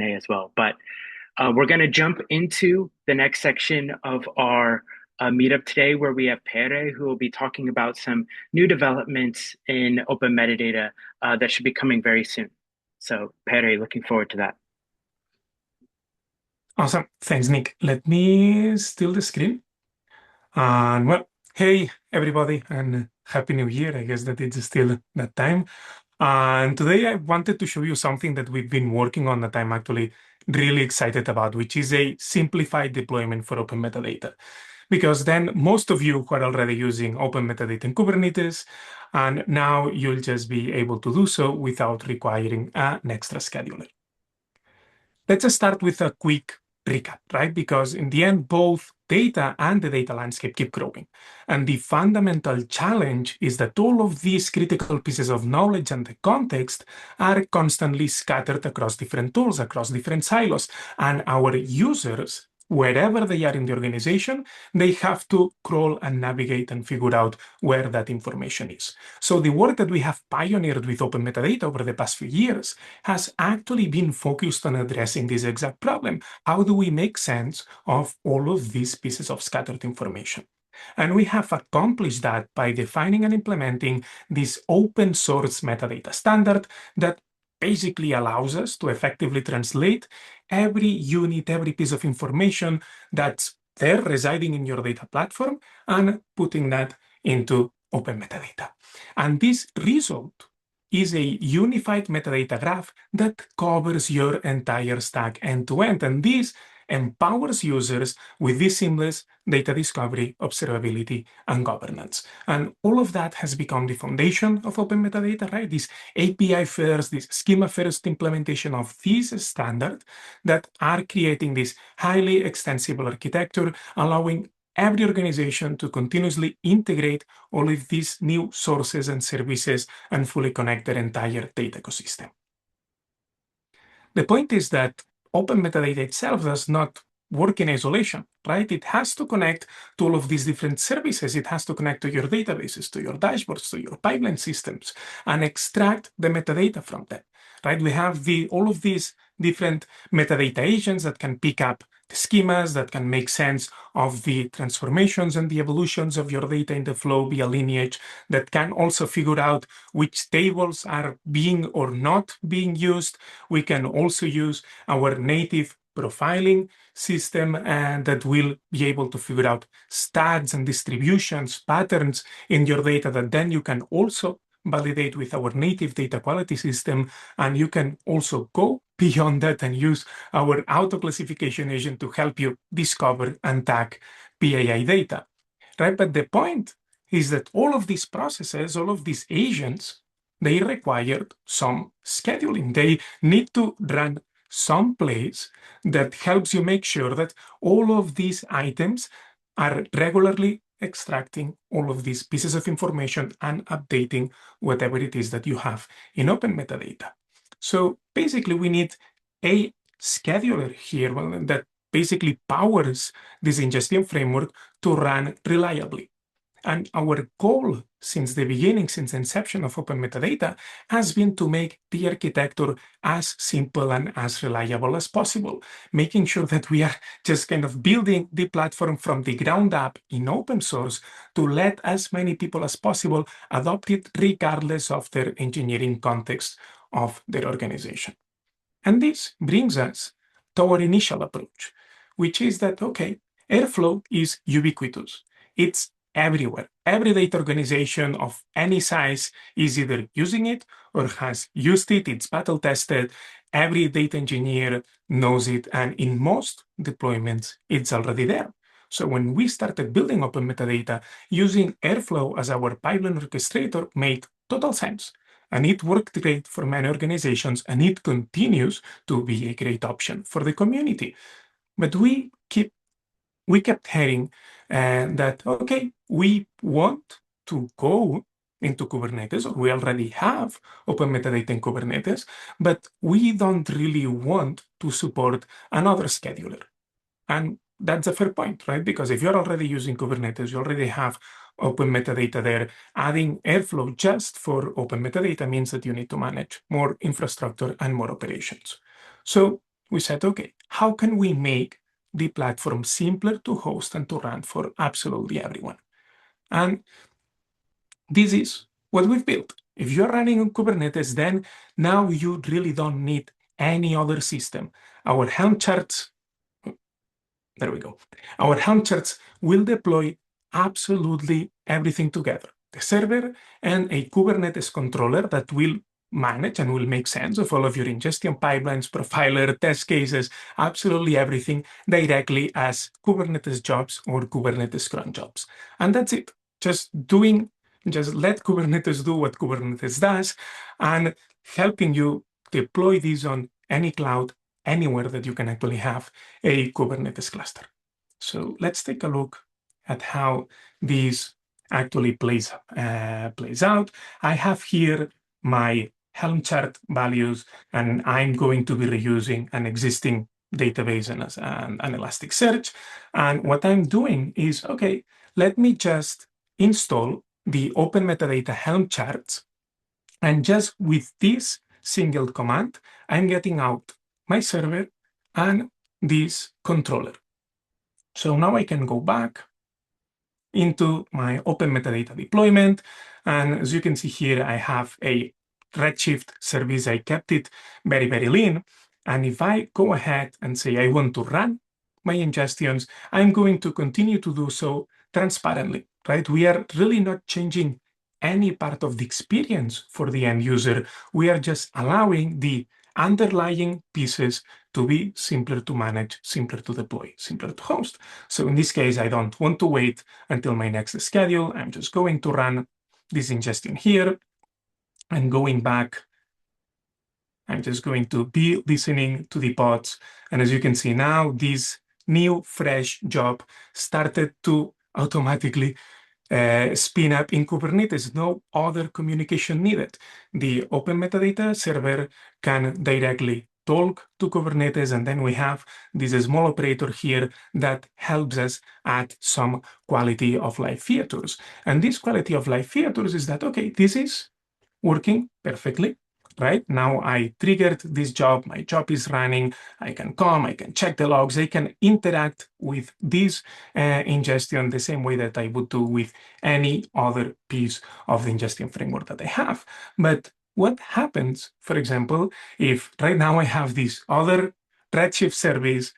as well. But we're going to jump into the next section of our meetup today, where we have Pere, who will be talking about some new developments in open metadata that should be coming very soon. So, Pere, looking forward to that. Awesome. Thanks, Nick. Let me steal the screen. And well, hey, everybody, and Happy New Year. I guess that it's still that time. And today I wanted to show you something that we've been working on that I'm actually really excited about, which is a simplified deployment for open metadata. Because then most of you who are already using open metadata in Kubernetes, and now you'll just be able to do so without requiring an extra scheduler. Let's just start with a quick recap, right? Because in the end, both data and the data landscape keep growing. And the fundamental challenge is that all of these critical pieces of knowledge and the context are constantly scattered across different tools, across different silos. And our users, wherever they are in the organization, they have to crawl and navigate and figure out where that information is. So the work that we have pioneered with open metadata over the past few years has actually been focused on addressing this exact problem. How do we make sense of all of these pieces of scattered information? And we have accomplished that by defining and implementing this open source metadata standard that basically allows us to effectively translate every unit, every piece of information that's there residing in your data platform and putting that into open metadata. And this result is a unified metadata graph that covers your entire stack end to end. And this empowers users with this seamless data discovery, observability, and governance. And all of that has become the foundation of open metadata, right? This API first, this schema first implementation of this standard that are creating this highly extensible architecture, allowing every organization to continuously integrate all of these new sources and services and fully connect their entire data ecosystem. The point is that open metadata itself does not work in isolation, right? It has to connect to all of these different services. It has to connect to your databases, to your dashboards, to your pipeline systems, and extract the metadata from them, right? We have all of these different metadata agents that can pick up the schemas, that can make sense of the transformations and the evolutions of your data in the flow via lineage, that can also figure out which tables are being or not being used. We can also use our native profiling system and that will be able to figure out stats and distributions, patterns in your data that then you can also validate with our native data quality system. And you can also go beyond that and use our auto classification agent to help you discover and tag PII data, right? But the point is that all of these processes, all of these agents, they require some scheduling. They need to run some place that helps you make sure that all of these items are regularly extracting all of these pieces of information and updating whatever it is that you have in open metadata. So basically, we need a scheduler here that basically powers this ingestion framework to run reliably. And our goal since the beginning, since the inception of open metadata, has been to make the architecture as simple and as reliable as possible, making sure that we are just kind of building the platform from the ground up in open source to let as many people as possible adopt it regardless of their engineering context of their organization. And this brings us to our initial approach, which is that, okay, Airflow is ubiquitous. It's everywhere. Every data organization of any size is either using it or has used it. It's battle tested. Every data engineer knows it. And in most deployments, it's already there. So when we started building open metadata, using Airflow as our pipeline orchestrator made total sense. And it worked great for many organizations, and it continues to be a great option for the community. But we kept hearing that, okay, we want to go into Kubernetes, or we already have open metadata in Kubernetes, but we don't really want to support another scheduler. And that's a fair point, right? Because if you're already using Kubernetes, you already have open metadata there. Adding Airflow just for open metadata means that you need to manage more infrastructure and more operations. So we said, okay, how can we make the platform simpler to host and to run for absolutely everyone? And this is what we've built. If you're running on Kubernetes, then now you really don't need any other system. Our Helm charts, there we go. Our Helm charts will deploy absolutely everything together. The server and a Kubernetes controller that will manage and will make sense of all of your ingestion pipelines, profiler, test cases, absolutely everything directly as Kubernetes jobs or Kubernetes cron jobs. And that's it. Just let Kubernetes do what Kubernetes does and helping you deploy these on any cloud, anywhere that you can actually have a Kubernetes cluster. So let's take a look at how this actually plays out. I have here my Helm chart values, and I'm going to be reusing an existing database and an Elasticsearch. And what I'm doing is, okay, let me just install the OpenMetadata Helm charts. And just with this single command, I'm getting out my server and this controller. So now I can go back into my OpenMetadata deployment. And as you can see here, I have a Redshift service. I kept it very, very lean. And if I go ahead and say I want to run my ingestions, I'm going to continue to do so transparently, right? We are really not changing any part of the experience for the end user. We are just allowing the underlying pieces to be simpler to manage, simpler to deploy, simpler to host. So in this case, I don't want to wait until my next schedule. I'm just going to run this ingestion here and going back. I'm just going to be listening to the pods. And as you can see now, this new fresh job started to automatically spin up in Kubernetes. No other communication needed. The OpenMetadata server can directly talk to Kubernetes, and then we have this small operator here that helps us add some quality of life features. And this quality of life features is that, okay, this is working perfectly. Right now, I triggered this job. My job is running. I can come, I can check the logs. I can interact with this ingestion the same way that I would do with any other piece of the ingestion framework that I have. But what happens, for example, if right now I have this other Redshift service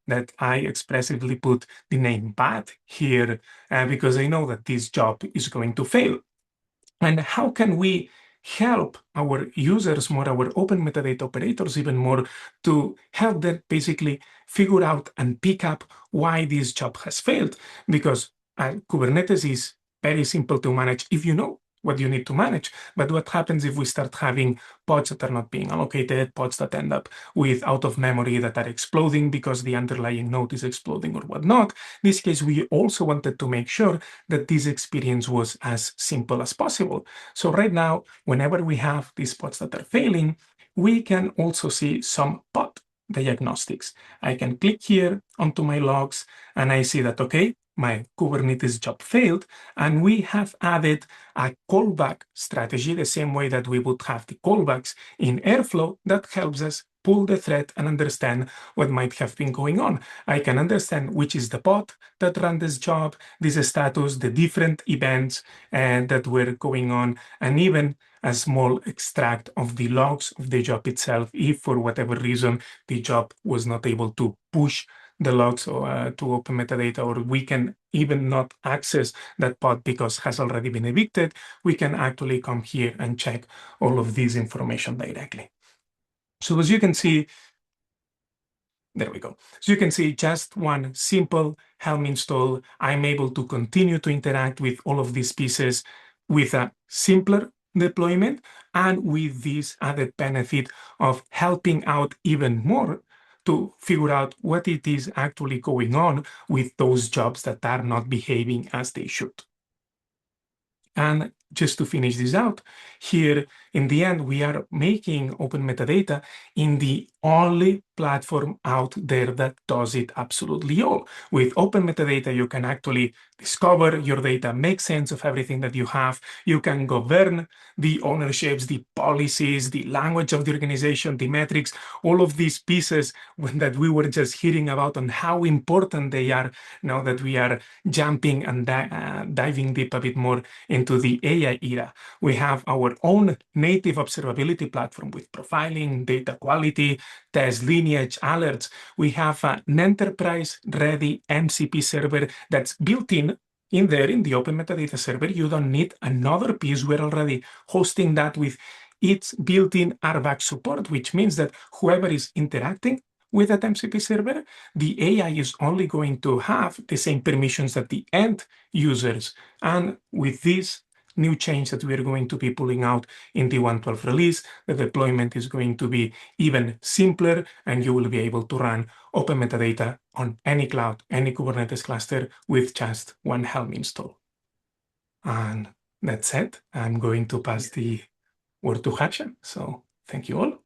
that I expressively put the name bad here because I know that this job is going to fail. And how can we help our users more, our open metadata operators even more, to help them basically figure out and pick up why this job has failed? Because Kubernetes is very simple to manage if you know what you need to manage. But what happens if we start having pods that are not being allocated, pods that end up with out of memory that are exploding because the underlying node is exploding or whatnot? In this case, we also wanted to make sure that this experience was as simple as possible. So right now, whenever we have these pods that are failing, we can also see some pod diagnostics. I can click here onto my logs and I see that, okay, my Kubernetes job failed, and we have added a callback strategy the same way that we would have the callbacks in Airflow that helps us pull the thread and understand what might have been going on. I can understand which is the pod that ran this job, this status, the different events that were going on, and even a small extract of the logs of the job itself if for whatever reason the job was not able to push the logs to open metadata, or we can even not access that pod because has already been evicted. We can actually come here and check all of this information directly. So as you can see, there we go. So you can see just one simple Helm install. I'm able to continue to interact with all of these pieces with a simpler deployment and with this added benefit of helping out even more to figure out what it is actually going on with those jobs that are not behaving as they should. And just to finish this out, here in the end, we are making Open Metadata in the only platform out there that does it absolutely all. With Open Metadata, you can actually discover your data, make sense of everything that you have. You can govern the ownerships, the policies, the language of the organization, the metrics, all of these pieces that we were just hearing about and how important they are now that we are jumping and diving deep a bit more into the AI era. We have our own native observability platform with profiling, data quality, test lineage, alerts. We have an enterprise-ready MCP server that's built in there in the Open Metadata server. You don't need another piece. We're already hosting that with its built-in RBAC support, which means that whoever is interacting with that MCP server, the AI is only going to have the same permissions that the end users. And with this new change that we are going to be pulling out in the 1.12 release, the deployment is going to be even simpler, and you will be able to run Open Metadata on any cloud, any Kubernetes cluster with just one Helm install. And that's it. I'm going to pass the word to Hacha. So thank you all.